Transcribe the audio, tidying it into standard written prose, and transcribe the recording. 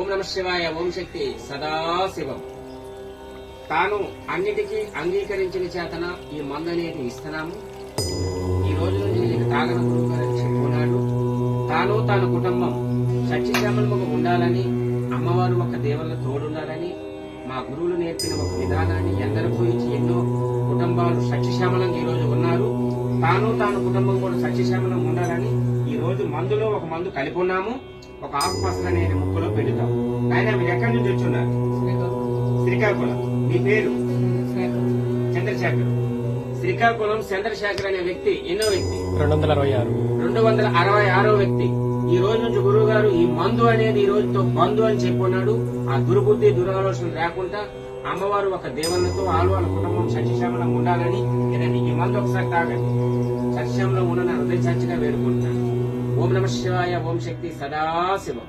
ఓం నమ శివాయ. ఓం శక్తి సదాశివం. తాను అన్నిటికీ అంగీకరించిన చేతన ఈ మందు అనేది ఇస్తున్నాము. ఈ రోజు నుంచి నేను తాగన గురువు గారు చెప్పుకున్నాడు. తాను తన కుటుంబం సత్యశ్యామలముగా ఉండాలని, అమ్మవారు ఒక దేవుళ్ళ తోడుండాలని, మా గురువులు నేర్పిన ఒక విధానాన్ని ఎందరికో ఇచ్చి ఎన్నో కుటుంబాలు సత్యశ్యామలంగా ఈ రోజు ఉన్నారు. తాను కుటుంబం కూడా సత్యశ్యామలం ఉండాలని ఈ రోజు మందులో ఒక మందు కలిపి ఉన్నాము. ఒక ఆకుపసర అనేది ముక్కలో పెడతాం. ఆయన మీరు ఎక్కడి నుంచి వచ్చున్నారు? శ్రీకాకుళం. మీ పేరు? చంద్రశేఖర్. శ్రీకాకుళం చంద్రశేఖర్ అనే వ్యక్తి ఎన్నో వ్యక్తి? 266వ వ్యక్తి. ఈ రోజు నుంచి గురువు గారు ఈ మందు అనేది ఈ రోజుతో బంధు అని చెప్పున్నాడు. ఆ దుర్బుద్ధి దురాలోచన లేకుండా అమ్మవారు ఒక దేవన్నతో వాళ్ళ కుటుంబం సత్యశ్యామలం ఉండాలని లేదండి ఈ మందు ఒకసారి తాగండి. సత్యశ్యామలం ఉన్న హృదయ సాక్షిగా వేడుకుంటున్నాను. ఓం నమ శివాయ. ఓం శక్తి సదాశివం.